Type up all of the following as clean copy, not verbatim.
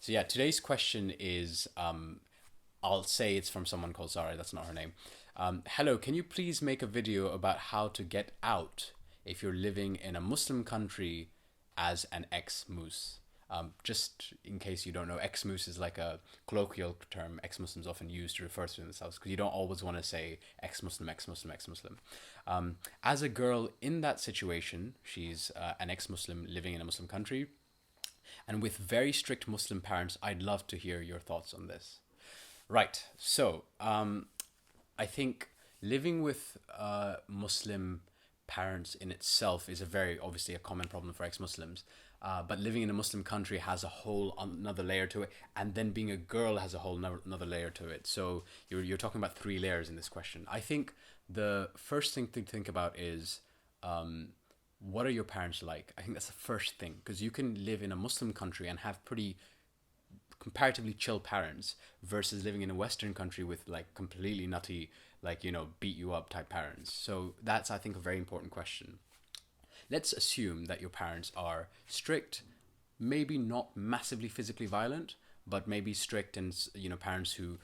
So yeah, today's question is, I'll say it's from someone called Zara. That's not her name. Hello, can you please make a video about how to get out if you're living in a Muslim country as an ex-Mus? Just in case you don't know, ex-Mus is like a colloquial term ex-Muslims often use to refer to themselves because you don't always want to say ex-Muslim, ex-Muslim, ex-Muslim. As a girl in that situation, she's an ex-Muslim living in a Muslim country and with very strict Muslim parents. I'd love to hear your thoughts on this. Right. So, I think living with Muslim parents in itself is a very obviously a common problem for ex-Muslims. But living in a Muslim country has a whole another layer to it, and then being a girl has a whole another layer to it. So you're talking about three layers in this question. I think the first thing to think about is what are your parents like? I think that's the first thing because you can live in a Muslim country and have pretty comparatively chill parents versus living in a Western country with like completely nutty, like, beat you up type parents. So that's, I think, a very important question. Let's assume that your parents are strict, maybe not massively physically violent, but maybe strict and, parents who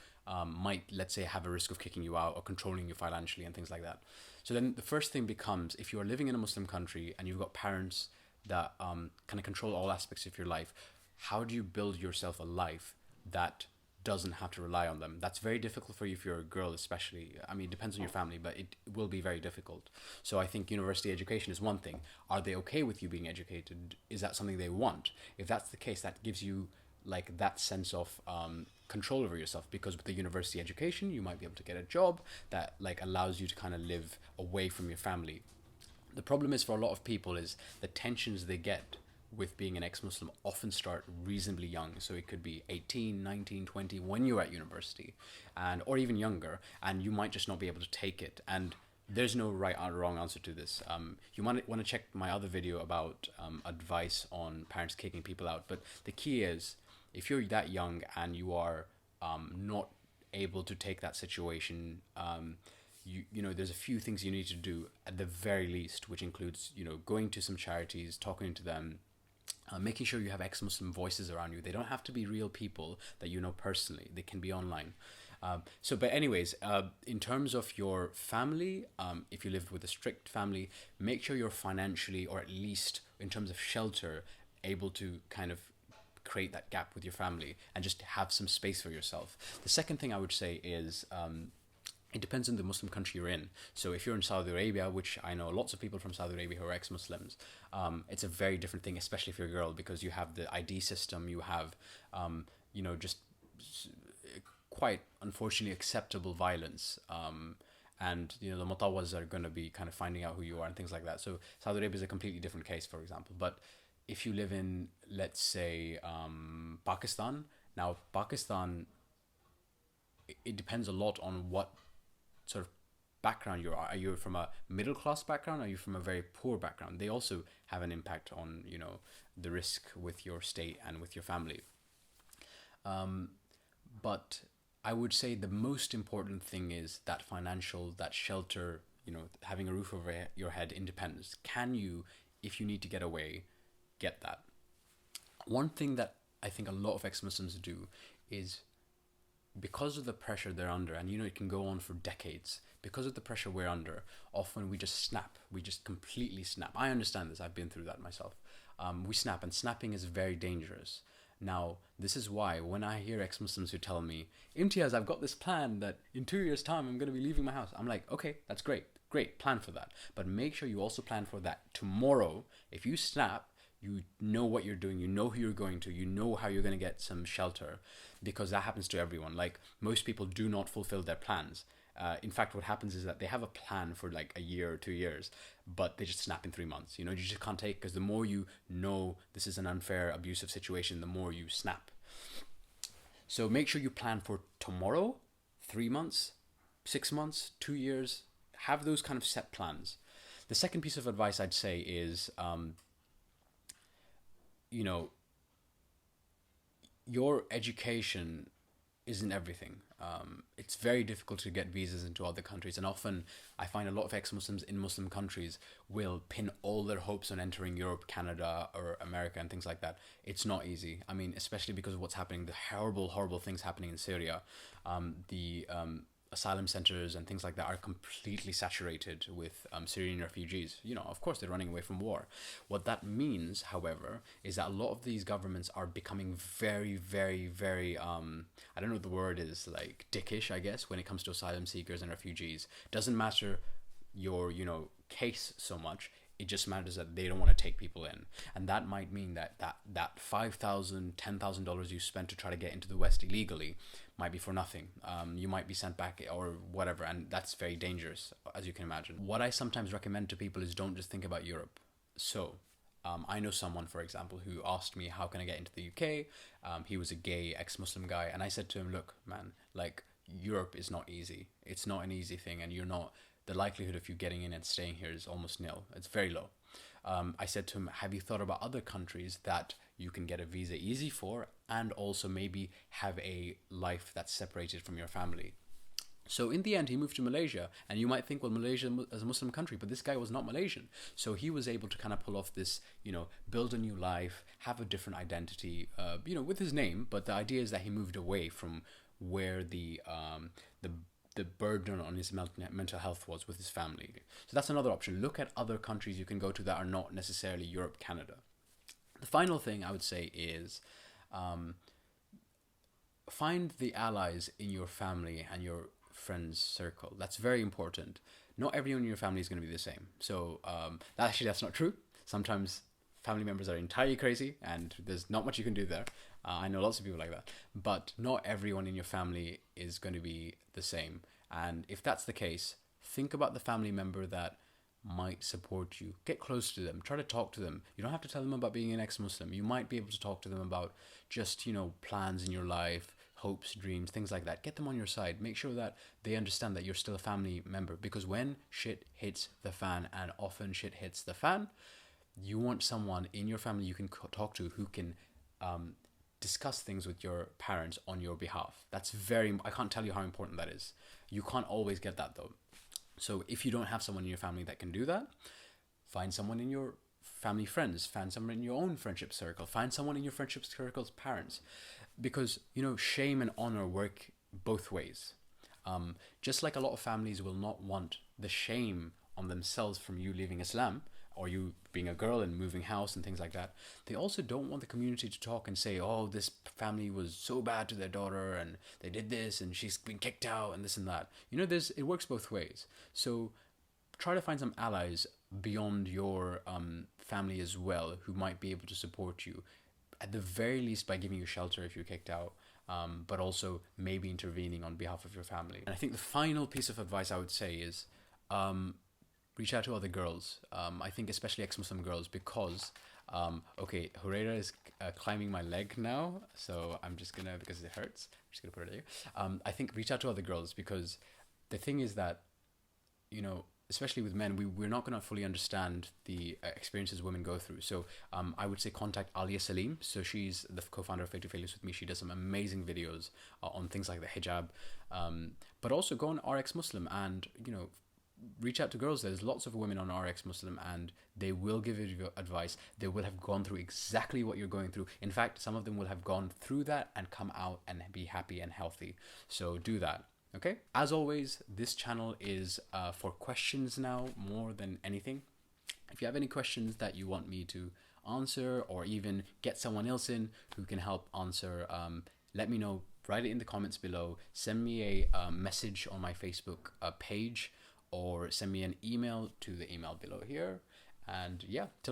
might, let's say, have a risk of kicking you out or controlling you financially and things like that. So then the first thing becomes, if you are living in a Muslim country and you've got parents that kind of control all aspects of your life, how do you build yourself a life that doesn't have to rely on them? That's very difficult for you if you're a girl, especially. I mean, it depends on your family, but it will be very difficult. So I think university education is one thing. Are they okay with you being educated? Is that something they want? If that's the case, that gives you like that sense of control over yourself, because with the university education, you might be able to get a job that like allows you to kind of live away from your family. The problem is for a lot of people is the tensions they get with being an ex-Muslim often start reasonably young. So it could be 18, 19, 20 when you're at university, and or even younger, and you might just not be able to take it. And there's no right or wrong answer to this. You might want to check my other video about advice on parents kicking people out. But the key is, if you're that young and you are not able to take that situation, there's a few things you need to do at the very least, which includes, going to some charities, talking to them, making sure you have ex-Muslim voices around you. They don't have to be real people that you know personally. They can be online. But anyways, in terms of your family, if you live with a strict family, make sure you're financially, or at least in terms of shelter, able to kind of create that gap with your family and just have some space for yourself. The second thing I would say is, it depends on the Muslim country you're in. So if you're in Saudi Arabia, which I know lots of people from Saudi Arabia who are ex-Muslims, it's a very different thing, especially if you're a girl, because you have the ID system, you have, just quite unfortunately acceptable violence. And, the mutawas are going to be kind of finding out who you are and things like that. So Saudi Arabia is a completely different case, for example. But if you live in, let's say, Pakistan, now Pakistan, it depends a lot on what sort of background you are. Are you from a middle class background? Are you from a very poor background? They also have an impact on, the risk with your state and with your family. But I would say the most important thing is that financial, that shelter, having a roof over your head, independence. Can you, if you need to get away, get that? One thing that I think a lot of ex-Muslims do is, because of the pressure they're under, and it can go on for decades, because of the pressure we're under, often we just snap. We just completely snap. I understand this. I've been through that myself. We snap, and snapping is very dangerous. Now, this is why when I hear ex-Muslims who tell me, Imtiaz, I've got this plan that in 2 years' time I'm going to be leaving my house. I'm like, okay, that's great. Great, plan for that. But make sure you also plan for that tomorrow. If you snap, you know what you're doing, you know who you're going to, you know how you're going to get some shelter, because that happens to everyone. Like, most people do not fulfill their plans. In fact, what happens is that they have a plan for like a year or 2 years, but they just snap in 3 months. You just can't take, because the more you know this is an unfair, abusive situation, the more you snap. So make sure you plan for tomorrow, 3 months, 6 months, 2 years. Have those kind of set plans. The second piece of advice I'd say is, your education isn't everything. It's very difficult to get visas into other countries, and often I find a lot of ex-Muslims in Muslim countries will pin all their hopes on entering Europe, Canada, or America, and things like that. It's not easy. I mean, especially because of what's happening, the horrible, horrible things happening in Syria. The asylum centers and things like that are completely saturated with Syrian refugees. You know, of course, they're running away from war. What that means, however, is that a lot of these governments are becoming very, very, very, I don't know what the word is, like dickish, I guess, when it comes to asylum seekers and refugees. Doesn't matter your, you know, case so much. It just matters that they don't want to take people in, and that might mean that that $5,000, $10,000 you spent to try to get into the West illegally might be for nothing. You might be sent back or whatever, and that's very dangerous, as you can imagine. What I sometimes recommend to people is don't just think about Europe. So I know someone, for example, who asked me, how can I get into the UK? He was a gay ex-Muslim guy, and I said to him, look, man, like, Europe is not easy. It's not an easy thing, and the likelihood of you getting in and staying here is almost nil. It's very low. I said to him, have you thought about other countries that you can get a visa easy for, and also maybe have a life that's separated from your family? So in the end, he moved to Malaysia, and you might think, well, Malaysia is a Muslim country, but this guy was not Malaysian. So he was able to kind of pull off this, you know, build a new life, have a different identity, you know, with his name. But the idea is that he moved away from where the burden on his mental health was with his family. So that's another option. Look at other countries you can go to that are not necessarily Europe, Canada. The final thing I would say is find the allies in your family and your friends circle. That's very important. Not everyone in your family is going to be the same. So that's not true. Sometimes family members are entirely crazy and there's not much you can do there. I know lots of people like that, but not everyone in your family is going to be the same. And if that's the case, think about the family member that might support you. Get close to them. Try to talk to them. You don't have to tell them about being an ex-Muslim. You might be able to talk to them about just, you know, plans in your life, hopes, dreams, things like that. Get them on your side. Make sure that they understand that you're still a family member, because when shit hits the fan, and often shit hits the fan, you want someone in your family you can talk to who can discuss things with your parents on your behalf. I can't tell you how important that is. You can't always get that though. So if you don't have someone in your family that can do that, find someone in your family friends, find someone in your own friendship circle, find someone in your friendship circle's parents, because, you know, shame and honor work both ways. Just like a lot of families will not want the shame on themselves from you leaving Islam, or you being a girl and moving house and things like that, they also don't want the community to talk and say, oh, this family was so bad to their daughter and they did this and she's been kicked out and this and that. You know, it works both ways. So try to find some allies beyond your family as well, who might be able to support you, at the very least by giving you shelter if you're kicked out, but also maybe intervening on behalf of your family. And I think the final piece of advice I would say is reach out to other girls. I think especially ex-Muslim girls, because okay, Huraira is climbing my leg now, so I'm just gonna, because it hurts, I'm just gonna put it there. I think reach out to other girls, because the thing is that, you know, especially with men, we're not going to fully understand the experiences women go through. So I would say contact Alia Salim. So she's the co-founder of Fake to Failures with me. She does some amazing videos on things like the hijab, but also go on RX Muslim and, you know, reach out to girls. There's lots of women on RX Muslim and they will give you advice. They will have gone through exactly what you're going through. In fact, some of them will have gone through that and come out and be happy and healthy. So do that. Okay, as always, this channel is for questions now more than anything. If you have any questions that you want me to answer, or even get someone else in who can help answer, let me know. Write it in the comments below. Send me a message on my Facebook page, or send me an email to the email below here. And yeah, till next